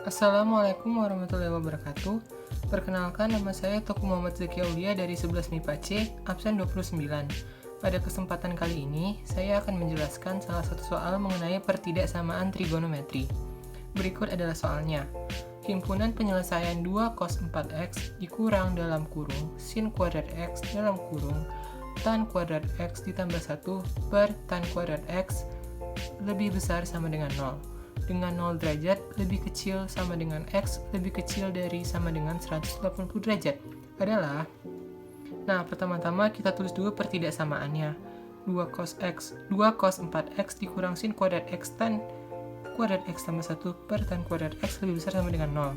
Assalamualaikum warahmatullahi wabarakatuh. Perkenalkan, nama saya Toku Muhammad Zaki Aulia dari 11 MIPA C, absen 29. Pada kesempatan kali ini, saya akan menjelaskan salah satu soal mengenai pertidaksamaan trigonometri. Berikut adalah soalnya. Himpunan penyelesaian 2 cos 4x dikurang dalam kurung sin kuadrat x dalam kurung tan kuadrat x ditambah 1 per tan kuadrat x lebih besar sama dengan 0. Dengan 0 derajat lebih kecil sama dengan x lebih kecil dari sama dengan 180 derajat adalah. Nah, pertama-tama kita tulis dulu pertidaksamaannya. 2 cos 4x dikurang sin kuadrat x tan kuadrat x tambah 1 per tan kuadrat x lebih besar sama dengan 0.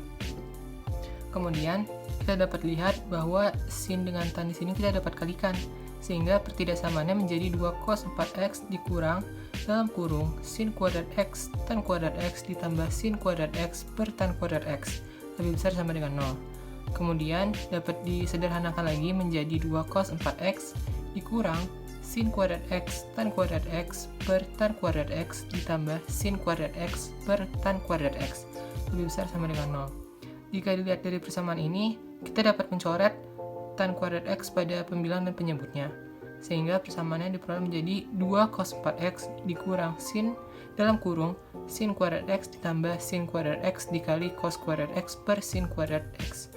Kemudian, kita dapat lihat bahwa sin dengan tan di sini kita dapat kalikan, sehingga pertidaksamaannya menjadi 2 cos 4x dikurang dalam kurung sin kuadrat x tan kuadrat x ditambah sin kuadrat x per tan kuadrat x lebih besar sama dengan 0. Kemudian dapat disederhanakan lagi menjadi 2 cos 4x dikurang sin kuadrat x tan kuadrat x per tan kuadrat x ditambah sin kuadrat x per tan kuadrat x lebih besar sama dengan 0. Jika dilihat dari persamaan ini, kita dapat mencoret tan kuadrat x pada pembilang dan penyebutnya, sehingga persamaannya diperoleh menjadi 2 cos 4x dikurang sin dalam kurung sin kuadrat x ditambah sin kuadrat x dikali cos kuadrat x per sin kuadrat x.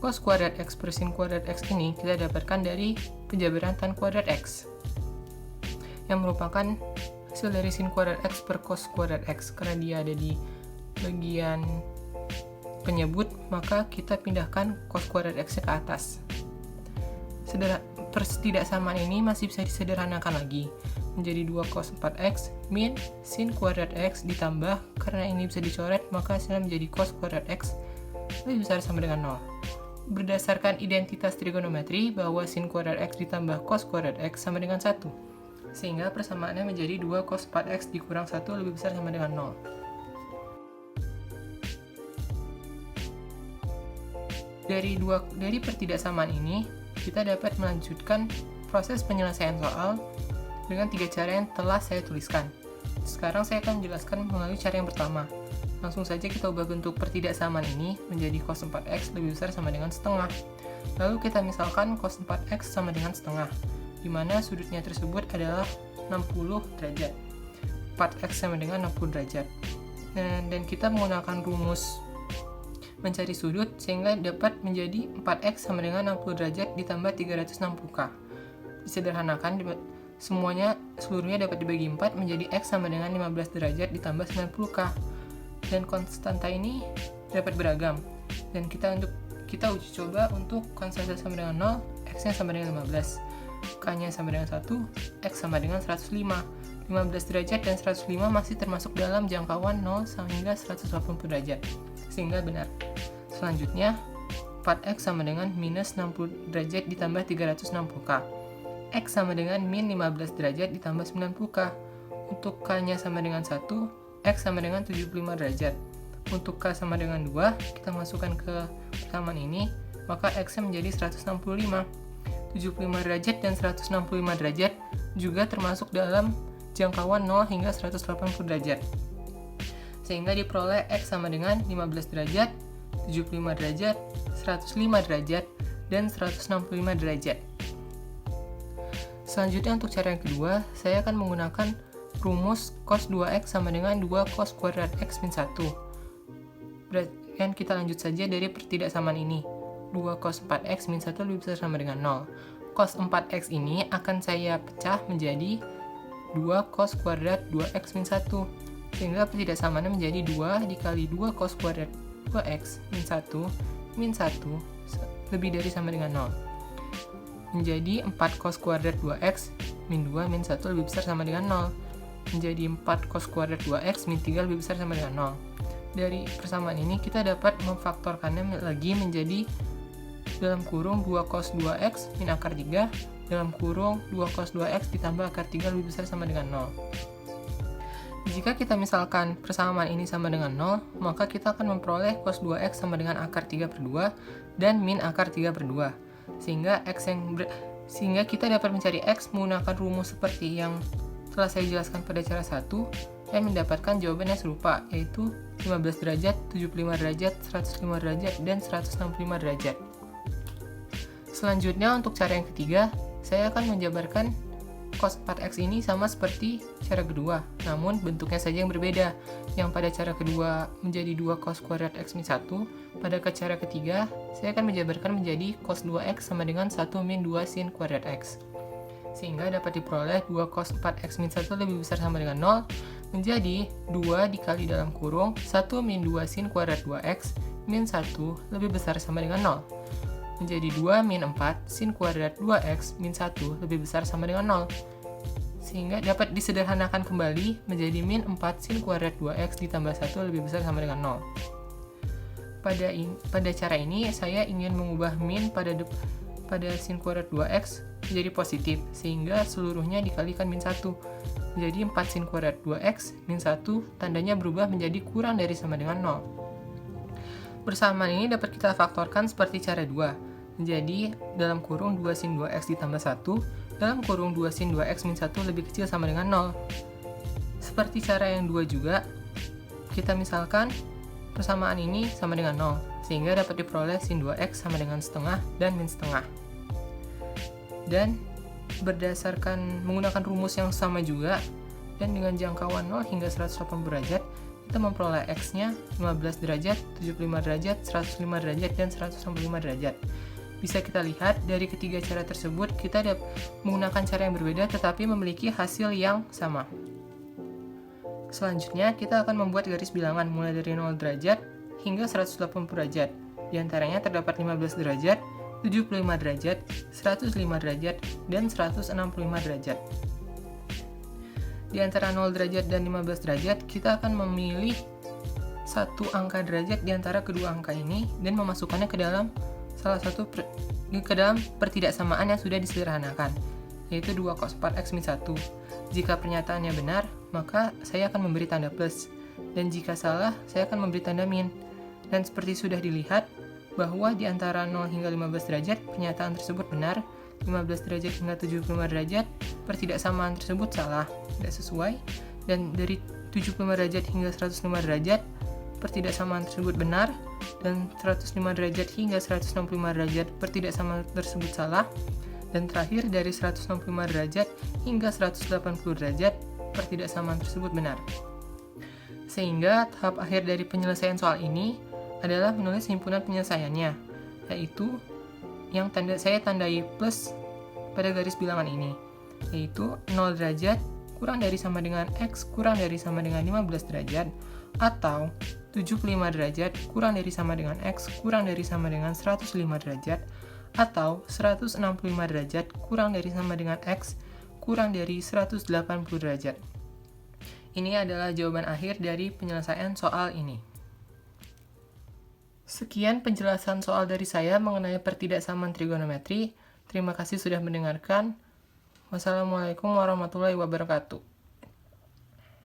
Cos kuadrat x per sin kuadrat x ini kita dapatkan dari penjabaran tan kuadrat x, yang merupakan hasil dari sin kuadrat x per cos kuadrat x. Karena dia ada di bagian penyebut, maka kita pindahkan cos kuadrat x ke atas. Pertidaksamaan ini masih bisa disederhanakan lagi menjadi 2 cos 4x min sin kuadrat x ditambah, karena ini bisa dicoret maka hasilnya menjadi cos kuadrat x lebih besar sama dengan 0. Berdasarkan identitas trigonometri bahwa sin kuadrat x ditambah cos kuadrat x sama dengan 1, sehingga persamaannya menjadi 2 cos 4x dikurang 1 lebih besar sama dengan 0. Dari pertidaksamaan ini, kita dapat melanjutkan proses penyelesaian soal dengan 3 cara yang telah saya tuliskan. Sekarang saya akan menjelaskan melalui cara yang pertama. Langsung saja kita ubah bentuk pertidaksamaan ini menjadi cos 4x lebih besar sama dengan setengah. Lalu kita misalkan cos 4x sama dengan setengah, di mana sudutnya tersebut adalah 60 derajat. 4x sama dengan 60 derajat. Dan kita menggunakan rumus mencari sudut sehingga dapat menjadi 4x sama dengan 60 derajat ditambah 360k. Disederhanakan, seluruhnya dapat dibagi 4 menjadi x sama dengan 15 derajat ditambah 90k. Dan konstanta ini dapat beragam. Dan kita uji coba untuk konstanta sama dengan 0, x-nya sama dengan 15, k-nya sama dengan 1, x sama dengan 105. 15 derajat dan 105 masih termasuk dalam jangkauan 0 hingga 180 derajat, sehingga benar. Selanjutnya, 4x sama dengan minus 60 derajat ditambah 360k. X sama dengan min 15 derajat ditambah 90k. Untuk k-nya sama dengan 1, x sama dengan 75 derajat. Untuk k sama dengan 2, kita masukkan ke persamaan ini, maka x-nya menjadi 165. 75 derajat dan 165 derajat juga termasuk dalam jangkauan 0 hingga 180 derajat. Sehingga diperoleh x sama dengan 15 derajat, 75 derajat, 105 derajat, dan 165 derajat. Selanjutnya untuk cara yang kedua, saya akan menggunakan rumus cos 2x sama dengan 2 cos kuadrat x min 1. Dan kita lanjut saja dari pertidaksamaan ini. 2 cos 4x min 1 lebih besar sama dengan 0. Cos 4x ini akan saya pecah menjadi 2 cos kuadrat 2x min 1. Sehingga pertidaksamaannya menjadi 2 dikali 2 cos kuadrat 2x min 1 lebih dari sama dengan 0. Menjadi 4 cos kuadrat 2x min 2 min 1 lebih besar sama dengan 0. Menjadi 4 cos kuadrat 2x min 3 lebih besar sama dengan 0. Dari persamaan ini kita dapat memfaktorkannya lagi menjadi dalam kurung 2 cos 2x min akar 3 dalam kurung 2 cos 2x ditambah akar 3 lebih besar sama dengan 0. Jika kita misalkan persamaan ini sama dengan 0, maka kita akan memperoleh cos 2x sama dengan akar 3 per 2 dan min akar 3 per 2. Sehingga kita dapat mencari x menggunakan rumus seperti yang telah saya jelaskan pada cara 1, saya mendapatkan jawaban yang serupa, yaitu 15 derajat, 75 derajat, 105 derajat, dan 165 derajat. Selanjutnya untuk cara yang ketiga, saya akan menjabarkan cos 4x ini sama seperti cara kedua, namun bentuknya saja yang berbeda. Yang pada cara kedua menjadi 2 cos kuadrat x min 1, pada cara ketiga, saya akan menjabarkan menjadi cos 2x sama dengan 1 min 2 sin kuadrat x. Sehingga dapat diperoleh 2 cos 4x min 1 lebih besar sama dengan 0, menjadi 2 dikali dalam kurung 1 min 2 sin kuadrat 2x min 1 lebih besar sama dengan 0. Menjadi 2 min 4 sin kuadrat 2x min 1 lebih besar sama dengan 0. Sehingga dapat disederhanakan kembali menjadi min 4 sin kuadrat 2x ditambah 1 lebih besar sama dengan 0. Pada cara ini, saya ingin mengubah min pada sin kuadrat 2x menjadi positif, sehingga seluruhnya dikalikan min 1. Menjadi 4 sin kuadrat 2x min 1, tandanya berubah menjadi kurang dari sama dengan 0. Persamaan ini dapat kita faktorkan seperti cara 2. Menjadi dalam kurung 2 sin 2x ditambah 1, dalam kurung 2 sin 2x min 1 lebih kecil sama dengan 0. Seperti cara yang 2 juga, kita misalkan persamaan ini sama dengan 0, sehingga dapat diperoleh sin 2x sama dengan setengah dan min setengah. Dan berdasarkan menggunakan rumus yang sama juga, dan dengan jangkauan 0 hingga 180 derajat, kita memperoleh x-nya 15 derajat, 75 derajat, 105 derajat, dan 165 derajat. Bisa kita lihat dari ketiga cara tersebut, kita menggunakan cara yang berbeda tetapi memiliki hasil yang sama. Selanjutnya, kita akan membuat garis bilangan mulai dari 0 derajat hingga 180 derajat. Di antaranya terdapat 15 derajat, 75 derajat, 105 derajat, dan 165 derajat. Di antara 0 derajat dan 15 derajat, kita akan memilih satu angka derajat di antara kedua angka ini dan memasukkannya ke dalam pertidaksamaan yang sudah disederhanakan, yaitu 2 cos 4x min 1. Jika pernyataannya benar, maka saya akan memberi tanda plus, dan jika salah, saya akan memberi tanda min. Dan seperti sudah dilihat, bahwa di antara 0 hingga 15 derajat, pernyataan tersebut benar, 15 derajat hingga 75 derajat, pertidaksamaan tersebut salah, tidak sesuai, dan dari 75 derajat hingga 105 derajat, pertidaksamaan tersebut benar, dan 105 derajat hingga 165 derajat pertidaksamaan tersebut salah, dan terakhir dari 165 derajat hingga 180 derajat pertidaksamaan tersebut benar. Sehingga tahap akhir dari penyelesaian soal ini adalah menulis himpunan penyelesaiannya, yaitu yang saya tandai plus pada garis bilangan ini, yaitu 0 derajat kurang dari sama dengan x kurang dari sama dengan 15 derajat, atau 75 derajat kurang dari sama dengan x kurang dari sama dengan 105 derajat, atau 165 derajat kurang dari sama dengan x kurang dari 180 derajat. Ini adalah jawaban akhir dari penyelesaian soal ini. Sekian penjelasan soal dari saya mengenai pertidaksamaan trigonometri. Terima kasih sudah mendengarkan. Wassalamualaikum warahmatullahi wabarakatuh.